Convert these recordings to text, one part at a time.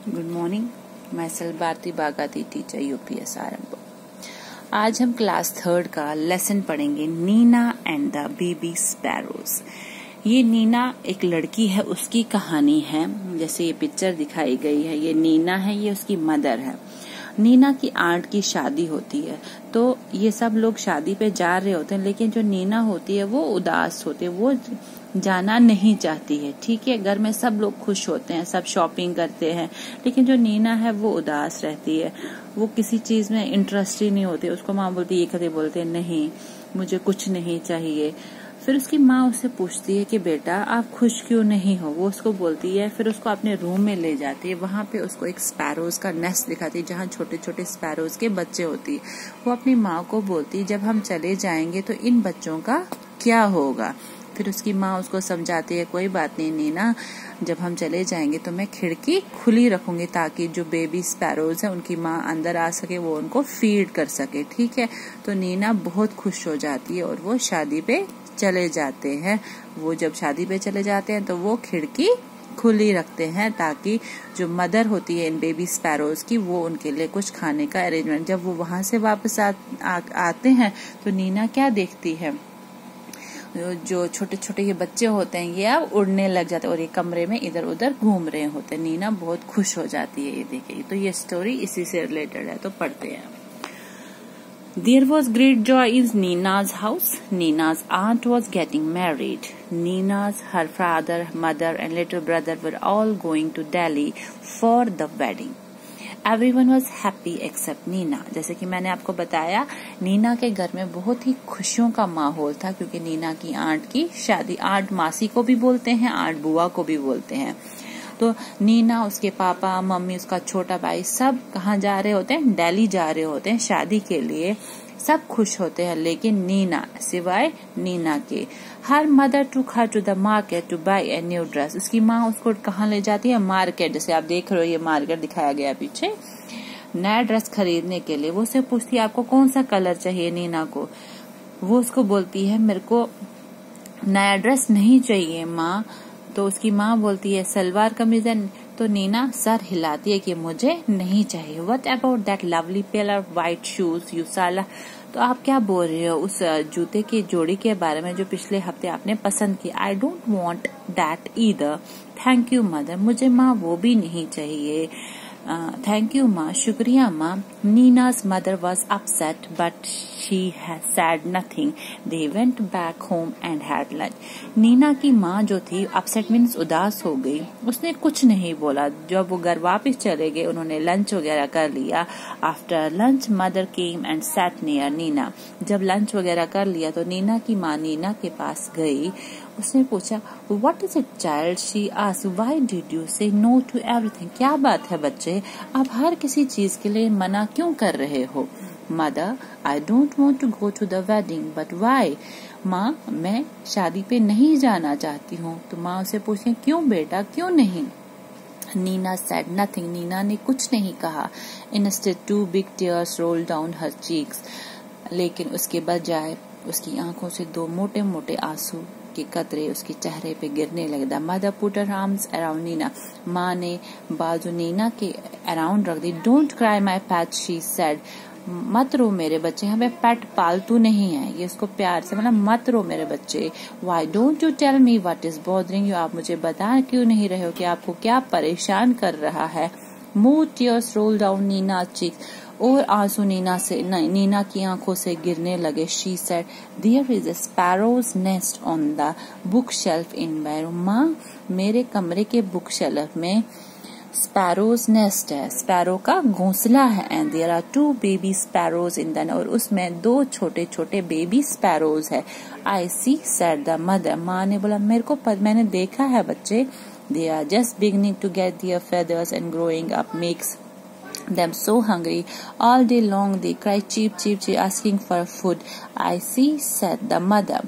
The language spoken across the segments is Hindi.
गुड मॉर्निंग, मैं भारती बागाती टीचर यूपीएस आरंभ। आज हम क्लास 3 का लेसन पढ़ेंगे, Nina and the baby sparrows. ये नीना एक लड़की है, उसकी कहानी है। जैसे ये पिक्चर दिखाई गई है, ये नीना है, ये उसकी मदर है। नीना की आंट की शादी होती है, तो ये सब लोग शादी पे जा रहे होते हैं, लेकिन जो नीना होती है वो उदास होती है, वो जाना नहीं चाहती है। ठीक है, घर में सब लोग खुश होते हैं, सब शॉपिंग करते हैं, लेकिन जो नीना है वो उदास रहती है, वो किसी चीज में इंटरेस्ट ही नहीं होती। उसको माँ बोलती, ये कभी बोलते नहीं मुझे कुछ नहीं चाहिए। फिर उसकी माँ उससे पूछती है कि बेटा आप खुश क्यों नहीं हो। वो उसको बोलती है, फिर उसको अपने रूम में ले जाती है। वहां पे उसको एक स्पैरोज का नेस्ट दिखाती है, जहाँ छोटे छोटे स्पैरोज के बच्चे होती है। वो अपनी माँ को बोलती है, जब हम चले जाएंगे तो इन बच्चों का क्या होगा। फिर उसकी माँ उसको समझाती है, कोई बात नहीं नीना, जब हम चले जाएंगे तो मैं खिड़की खुली रखूंगी ताकि जो बेबी स्पैरोज है उनकी माँ अंदर आ सके, वो उनको फीड कर सके। ठीक है, तो नीना बहुत खुश हो जाती है और वो शादी पे चले जाते हैं। वो जब शादी पे चले जाते हैं तो वो खिड़की खुली रखते हैं ताकि जो मदर होती है इन बेबी स्पैरोज की, वो उनके लिए कुछ खाने का अरेंजमेंट। जब वो वहां से वापस आते हैं तो नीना क्या देखती है, जो छोटे छोटे ये बच्चे होते हैं ये अब उड़ने लग जाते हैं और ये कमरे में इधर उधर घूम रहे होते हैं। नीना बहुत खुश हो जाती है ये देखिए। तो ये स्टोरी इसी से रिलेटेड है, तो पढ़ते हैं। There was great joy in Nina's house. Nina's aunt was getting married. Nina's, her father, mother and little brother were all going to Delhi for the wedding. Everyone was happy except Nina. जैसे कि मैंने आपको बताया, नीना के घर में बहुत ही खुशियों का माहौल था, क्योंकि नीना की आंट की शादी, आंट मासी को भी बोलते हैं, आंट बुआ को भी बोलते हैं। तो नीना, उसके पापा, मम्मी, उसका छोटा भाई सब कहाँ जा रहे होते हैं, दिल्ली जा रहे होते हैं शादी के लिए। सब खुश होते हैं, लेकिन नीना, सिवाय नीना के। Her mother took her to the market to buy a new dress. उसकी माँ उसको कहाँ ले जाती है, मार्केट। जैसे आप देख रहे हो, ये मार्केट दिखाया गया पीछे, नया ड्रेस खरीदने के लिए। वो उससे पूछती है, आपको कौन सा कलर चाहिए नीना को। वो उसको बोलती है, मेरे को नया ड्रेस नहीं चाहिए माँ। तो उसकी माँ बोलती है, सलवार कमीज है। तो नीना सर हिलाती है कि मुझे नहीं चाहिए। What about that lovely pair of white shoes you saw? तो आप क्या बोल रहे हो उस जूते की जोड़ी के बारे में जो पिछले हफ्ते आपने पसंद की। I don't want that either. Thank you mother. मुझे माँ वो भी नहीं चाहिए। Thank you माँ, शुक्रिया माँ। Nina's mother was upset but she said nothing. They went back home and had lunch. Neena की माँ जो थी, upset means उदास हो गई, उसने कुछ नहीं बोला। जब वो घर वापस चले गए, उन्होंने लंच वगैरह कर लिया। After lunch, mother came and sat near Nina. जब लंच वगैरह कर लिया तो नीना की माँ नीना के पास गई। उसने पूछा, What is it, child? She asked, Why did you say no to everything? क्या बात है बच्चे, आप हर किसी चीज के लिए मना क्यों कर रहे हो? Mother, I don't want to go to the wedding, but why? माँ, मैं शादी पे नहीं जाना चाहती हूँ। तो माँ उसे पूछे, क्यों बेटा, क्यों नहीं? Nina said nothing. नीना ने कुछ नहीं कहा। Instead, 2 big tears rolled down her cheeks. लेकिन उसके बजाय उसकी आंखों से 2 मोटे मोटे आंसू के कतरे उसके चेहरे पे गिरने लगे। Mother put her arms around Nina. माँ ने बाजू नीना के अराउंड रख दी। Don't cry my pet, she said. मत रो मेरे बच्चे, हमें पेट पालतू नहीं है। ये उसको प्यार से मतलब, मत रो मेरे बच्चे। Why don't you tell me what is bothering you? आप मुझे बता क्यों नहीं रहे हो कि आपको क्या परेशान कर रहा है। More tears rolled down Nina's cheeks. और आंसू नीना की आंखों से गिरने लगे। She said, There is a sparrow's nest on the bookshelf in my room. माँ, मेरे कमरे के बुक शेल्फ में स्पैरोज नेस्ट है, स्पैरो का घोंसला है। And there are 2 baby sparrows in the, और उसमें 2 छोटे छोटे बेबी स्पैरोज है। I see said the mother. माँ ने बोला, मेरे को मैंने देखा है बच्चे। They are just beginning to get their feathers and growing up makes them so hungry. All day long they cry cheep cheep cheep asking for food. I see, said the mother.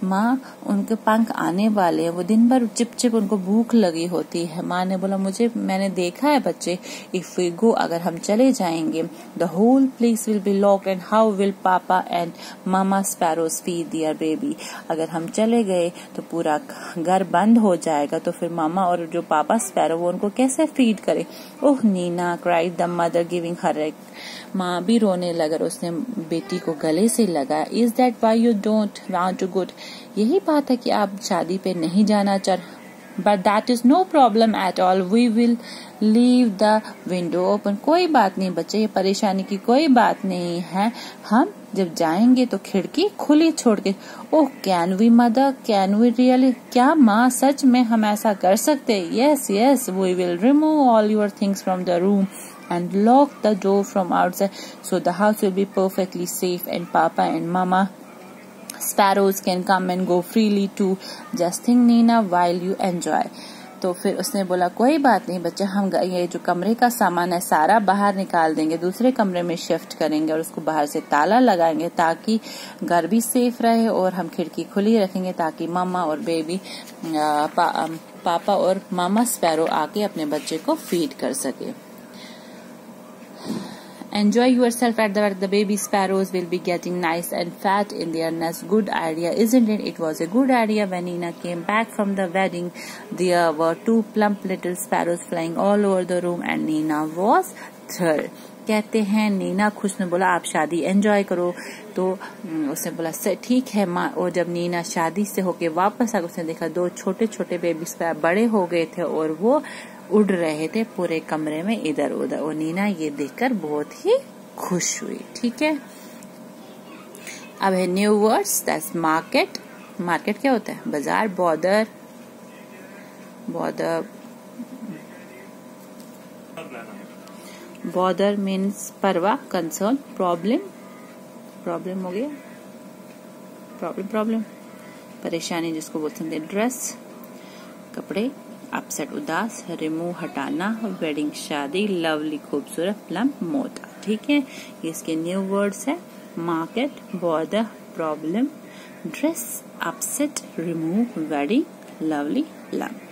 माँ उनके पंख आने वाले हैं, वो दिन भर चिप चिप उनको भूख लगी होती है। माँ ने बोला मैंने देखा है बच्चे, इफ वी गो, अगर हम चले जाएंगे, the whole place will be lock and how will papa and mama sparrows feed their baby. अगर हम चले गए तो पूरा घर बंद हो जाएगा, तो फिर मामा और जो पापा स्पैरो वो उनको कैसे फीड करे। Oh Nina cried the mother giving her एक। माँ भी रोने लगा, उसने बेटी को गले से लगाया। Is that why you don't want to go? यही बात है कि आप शादी पे नहीं जाना चाह, but that is no problem at all, we will leave the window open. कोई बात नहीं बच्चे, ये परेशानी की कोई बात नहीं है, हम जब जाएंगे तो खिड़की खुली छोड़ के। Oh can we mother, can we really? क्या माँ सच में हम ऐसा कर सकते? Yes yes, we will remove all your things from the room and lock the door from outside so the house will be perfectly safe and Papa and Mama sparrows can come and go freely too. Just think Nina while you enjoy. तो फिर उसने बोला कोई बात नहीं बच्चे, हम ये जो कमरे का सामान है सारा बाहर निकाल देंगे, दूसरे कमरे में शिफ्ट करेंगे और उसको बाहर से ताला लगाएंगे ताकि घर भी सेफ रहे, और हम खिड़की खुली रखेंगे ताकि मामा और बेबी पापा और मामा स्पैरो आके अपने बच्चे को फीड कर सके। Enjoy yourself at the baby sparrows will be getting nice and fat in their nest. Good idea, isn't it? It was a good idea. When Nina came back from the wedding, there were 2 plump little sparrows flying all over the room and Nina was thrilled. कहते हैं नीना खुश ने बोला आप शादी एंजॉय करो, तो उसने बोला ठीक है माँ। और जब नीना शादी से होके वापस आ, उसने देखा 2 छोटे छोटे बेबी स्पैरो बड़े हो गए थे और वो उड़ रहे थे पूरे कमरे में इधर उधर, और नीना ये देखकर बहुत ही खुश हुई। ठीक है, अब है new words, that's market. Market क्या होता है? बाजार। बॉर्डर, बॉर्डर मीन्स परवाह, कंसर्न, प्रॉब्लम हो गया, प्रॉब्लम परेशानी जिसको बोलते हैं। ड्रेस कपड़े, अपसेट उदास, रिमूव हटाना, वेडिंग शादी, लवली खूबसूरत, प्लम्प मोटा। ठीक है, ये इसके न्यू वर्ड्स है। Market, border, problem, dress, upset, remove, wedding, lovely, plump.